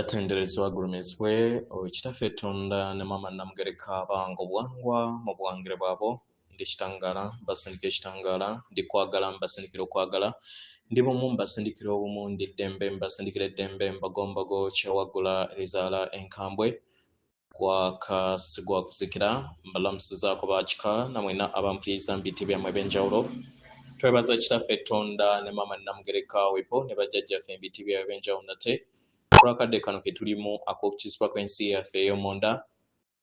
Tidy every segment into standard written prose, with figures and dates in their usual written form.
Atenderezwa gulumizibwe Owekitaffe Tonda ne Maama Namugereka bango bwangwa mu buwangire bwabo ndi kitangala mbasindika ekitangala ndi kwagala mbasindikira okwagala ndi bumu mbasindikira obumu ndi ddembe mbasindikira eddembe mbagombago kyewagula erizaala enkambwe kwakasigwa kuzikira mbalamusizaako bakika namwena abampuliriza mu biti byammwe eb'enjawulo twebaza Kitaffe Tonda ne Maama Namugereka wepo ne bajjajjaffe mu biti byabwe eb'enjawulo nate Kulakadde kano ke tulimu ak'okukisibwa kw'ensi yaffe ey'omunda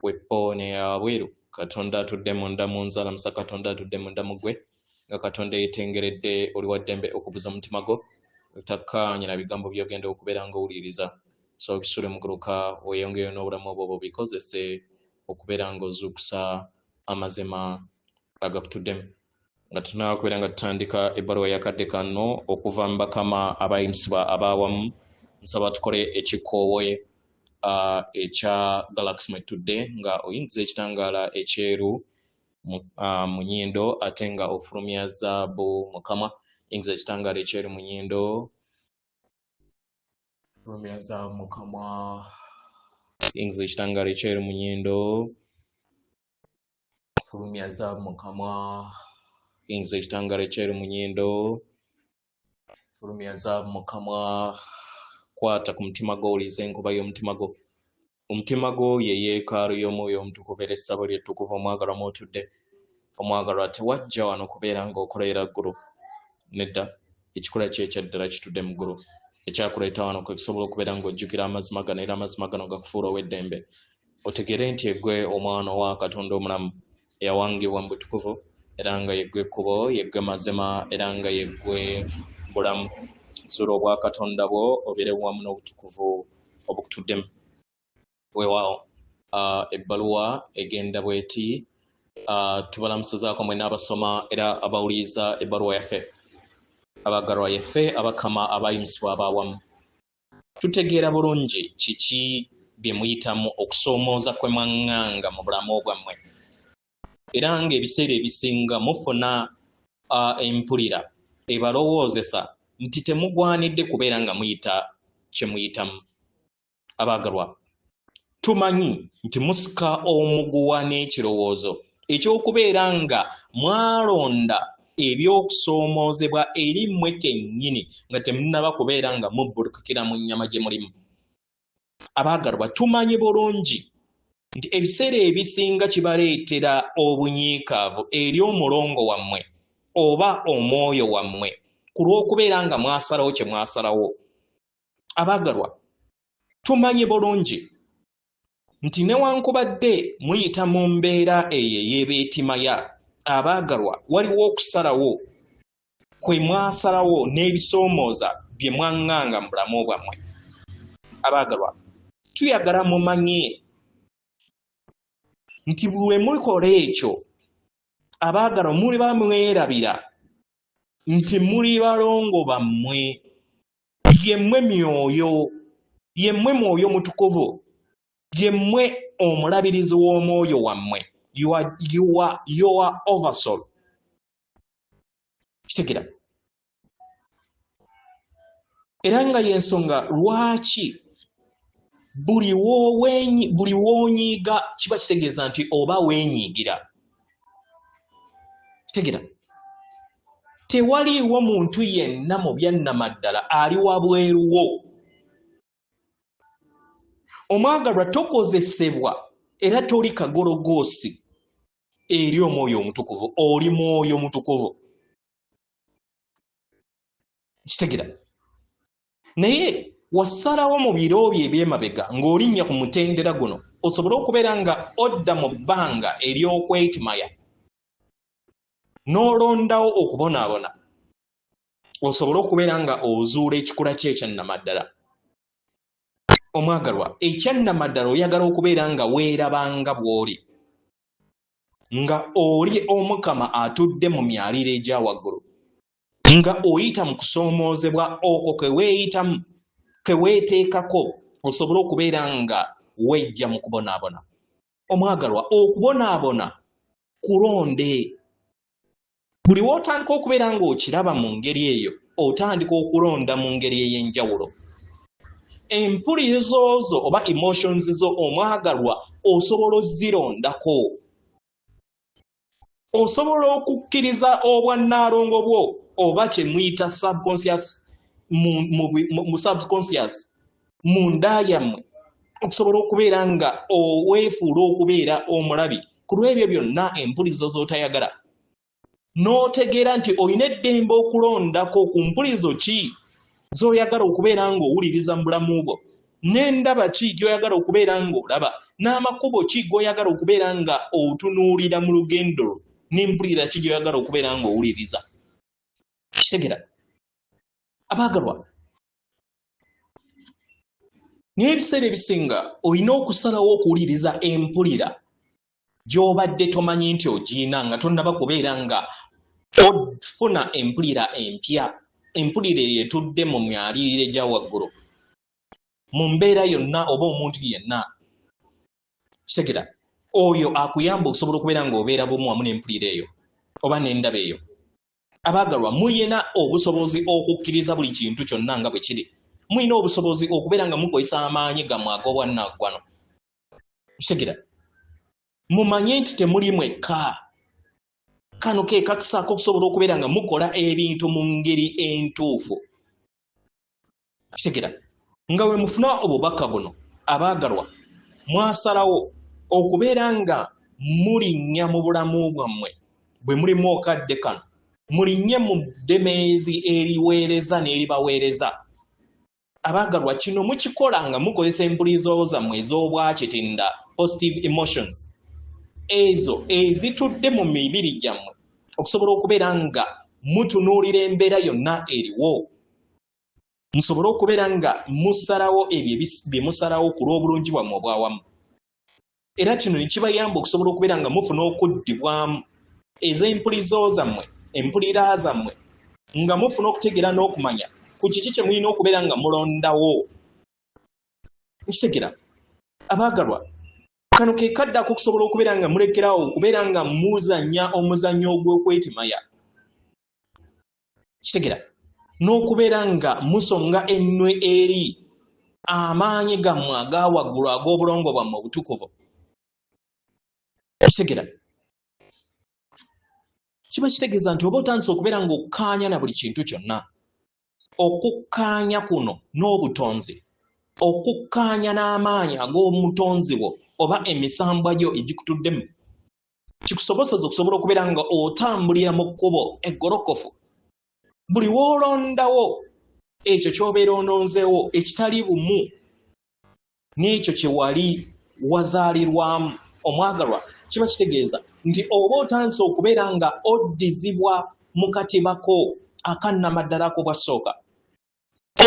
wepo ne yabweru Katonda atudde munda mu nzala musa Katonda atudde munda mu ggwe nga Katonda yeetengeredde oli wa ddembe okubuza omutima gwo otakkaanya bigambo by'ogenda okubeera ng'owuliriza so bisule muguluka weeyongeyo n'obulamu obwo bikozese okubeera ng'ozuukusa amazima agakutuddemu nga tunaaba kubeera nga tutandika ebbaluwa y'akadde kano okuva mu bakama abayimusibwa ab'awamu nsaba tukole ekikoowe ekya Galaxy mwe tudde nga oyingiza ekitangaala ekyeru mu nnyindo ate nga ofulumya zaabu mukama yingiza ekitangaala ekyeru mu nnyindo fulumya zaabu mukama yingiza ekitangaala ekyeru mu nnyindo fulumya zaabu mukama yingiza ekitangaala ekyeru mu nnyindo fulumya zaabu mukama kwata ku mutima gwo olize enkuba y'omutima gwo omutima gwo ye yeekaalu y'omwoyo omutukuvu era essabo ly'ettukuvu omwagalwa mw'otudde omwagalwa tewajja wano kubeera ng'okolera ggulu nedda ekikula kye ekyaddala kitudde mu ggulu ekyakuleeta wano kwe kusobola okubeera ng'ojjukira amazima gano era amazima gano gakufuula ow'eddembe otegere nti eggwe omwana wa Katonda omulamu eyawangibwa mu butukuvu era nga yeggwe ekkubo yeggwe mazima era nga yeggwe bulamu zuula obwa Katonda bwo obeere wamu n'obutukuvu obukutuddemu weewaawo ebbaluwa egenda bw'eti tubalamusizaako mwe n'abasoma era abawuliriza ebbaluwa yaffe abagalwa yaffe abakama abayimusibwa ab'awamu tutegeera bulungi kiki bye muyitamu okusoomooza kwe mwaŋŋanga mu bulamu bwammwe era ng'ebiseera ebisinga mufuna empulira ebalowoozesa nti temugwanidde kubeera nga muyita kye muyitamu abaagalwa tumanyi nti musika omuguwa n'ekirowoozo eky'okubeera nga mwalonda eby'okusoomoozebwa eri mmwe kennyini nga temunnaba kubeera nga mubbulukukira mu nnyama gye mulimu abaagalwa tumanyi bulungi nti ebiseera ebisinga kibaleetera obunyiikaavu eri omulongo wammwe oba omwoyo wammwe ku lw'okubeera nga mwasalawo kye mwasalawo abaagalwa tumanyi bulungi nti newankubadde muyita mu mbeera eyo ey'ebeetimaya abaagalwa waliwo okusalawo kwe mwasalawo n'ebisoomooza bye mwaŋŋanga mu bulamu bwammwe abaagalwa tuyagala mumanye nti bwe mulikola ekyo abaagalwa muli bamwerabira nti muli balongo bammwe yemmwe mwoyo mutukuvu yemmwe omulabirizi w'omwoyo wammwe your oversoul kitegera era nga y'ensonga lwaki buli w'onyiiga kiba kitegeeza nti oba weenyiigira kitegera tewaliiwo muntu yenna mu byannamaddala ali wabweruwo omwagalwa tokozesebwa era toli kagologoosi eri omwoyo omutukuvu oli mwoyo mutukuvu kitegera naye wasalawo mu biro bye ebyemabega ng'olinnya ku mutendera guno osobole okubeera nga odda mu bbanga ery'okwetimaya n'olondawo okubonaabona osobole okubeera nga ozuula ekikula kye ekyannamaddala omwagalwa ekyannamaddala oyagala okubeera nga weerabanga bw'oli nga oli omukama atudde mu myaliro egya waggulu nga oyita mu kusoomoozebwa okwo keweeyitamu keweeteekako osobole okubeera nga wejja mu kubonaabona omwagalwa okubonaabona kulonde buli w'otandika okubeera ng'okiraba mu ngeri eyo otandika okulonda mu ngeri ey'enjawulo empulirizo zo oba emotions zo omwagalwa osobola ozirondako. Osobola okukkiriza obwannaalongo bwo oba kye muyita subconscious mu subconscious munda yammwe okusobola okubeera nga weefuula okubeera omulabi ku lw'ebyo byonna empulirizo z'otayagala. N'otegeera nti olina eddembe okulondako ku mpulirizo ki z'oyagala okubeera ng'owuliriza mu bulamu bwo, n'endaba ki gy'oyagala okubeera ng'olaba, n'amakubo ki g'oyagala okubeera nga otunuulira mu lugendo lwo, n'empulira ki gy'oyagala okubeera ng'owuliriza. Kitegera abaagalwa, naye ebiseera ebisinga olina okusalawo okuwuliriza empulira gy'obadde tomanyi nti ogiina nga tonnaba kubeera nga ofuna empulira empya, empulira etudde mu myaliriro egya waggulu mu mbeera yonna oba omuntu yenna. Kitegera oyo akuyamba okusobola okubeera ng'obeera bumu wamu n'empulira eyo oba n'endaba eyo. Abaagalwa, muyina obusobozi okukkiriza buli kintu kyonna nga bwe kiri. Muyina obusobozi okubeera nga mukozesa amaanyi gammwe ag'obwannaggwano. Kitegera mumanye nti temuli mwekka. Kano ke kakusaako okusobola okubeera nga mukola ebintu mu ngeri entuufu. Kitegera nga we mufuna obubaka buno, abaagalwa, mwasalawo okubeera nga mulinnya mu bulamu bwammwe bwe mulimu okadde kano, mulinnye mu ddemeezi eriweereza n'eribaweereza. Abaagalwa, kino mukikola nga mukozesa empulirizo zammwe ez'obwakitinda, positive emotions, ezo ezitudde mu mibiri gyammwe okusobola okubeera nga mutunuulira embeera yonna eriwo, musobole okubeera nga musalawo ebyo bye musalawo ku lw'obulungi bwammwe obwawamu. Era kino ne kibayamba okusobola okubeera nga mufuna okuddibwamu ez'empulirizo zammwe, empulira zammwe, nga mufuna okutegeera n'okumanya ku kiki kye mulina okubeera nga mulondawo. Nkitegera abaagalwa, kano ke kaddako okusobola okubeera nga mulekerawo okubeera nga muzannya omuzannyo ogw'okwetimaya. Kitegera n'okubeera nga musonga ennwe eri amaanyi gammwe aga waggulu ag'obulongo bwammwe obutukuvu. Kitegera kiba kitegeeza nti oba otandise okubeera ng'okkaanya na buli kintu kyonna, okukkaanya kuno n'obutonzi, okukkaanya n'amaanyi ag'omutonzi wo oba emisambwa gyo egikutuddemu, kikusoboseza okusobola okubeera nga otambulira mu kkubo eggolokofu. Buli w'olondawo ekyo ky'obeera ononzeewo ekitali bumu n'ekyo kye wali wazaalirwamu. Omwagalwa, kiba kitegeeza nti oba otandise okubeera nga oddizibwa mu katibako akannamaddala ko bwasooka,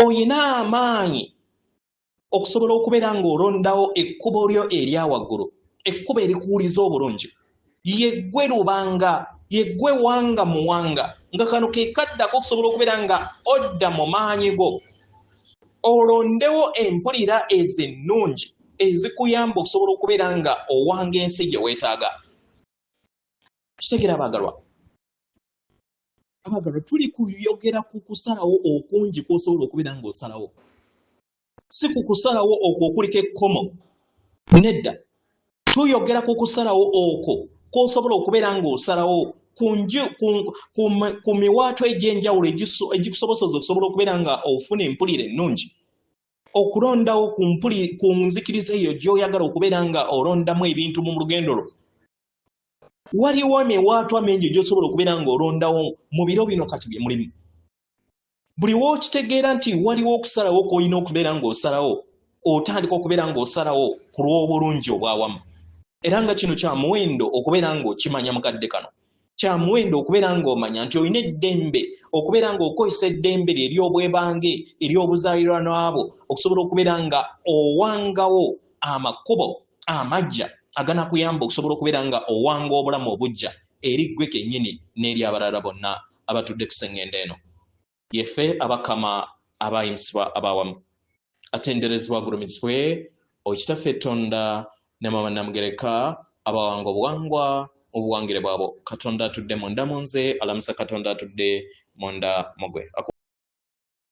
oyina amaanyi okusobola okubeera ng'olondawo ekkubo lyo erya waggulu, ekkubo erikuwuliza obulungi, yeggwe lubanga, yeggwe wanga mu wanga, nga kano ke kaddako okusobola okubeera nga odda mu maanyi go, olondewo empulira ez'ennungi ezikuyamba okusobola okubeera nga owanga ensi gye weetaaga. Kitegera abaagalwa, tuli kuyogera ku kusalawo okungi kw'osobola okubeera ng'osalawo, si ku kusalawo okwo okuliko ekkomo. Nedda, tuyogera ku kusalawo okwo kw'osobola okubeera ng'osalawo ku miwaato egy'enjawulo egikusoboseza okusobola okubeera nga ofuna empulira ennungi, okulondawo ku nzikiriza eyo gy'oyagala okubeera nga olondamu ebintu mu lugendo lwo. Waliwo emiwaatwa mingi gy'osobola okubeera ng'olondawo mu biro bino kati bye mulimu. Buli w'okitegeera nti waliwo okusalawo kw'olina okubeera ng'osalawo, otandika okubeera ng'osalawo ku lw'obulungi obwawamu. Era nga kino kya muwendo okubeera ng'okimanya mukadde kano. Kya muwendo okubeera ng'omanya nti olina eddembe okubeera ng'okozesa eddembe lye ery'obwebange ery'obuzaaliranwa bwo okusobola okubeera nga owangawo amakubo amaggya aganakuyamba okusobola okubeera nga owanga obulamu obujja eri ggwe kennyini n'eri abalala bonna abatudde ku sseŋŋendo eno. Yeffe abakama abayimusibwa abawamu atenderezebwa agulumizibwe Okitaffe Tonda ne Mama Namugereka abawanga obuwangwa obuwangire bwabo. Katonda atudde munda mu nze, alamusa Katonda atudde munda mu gwe.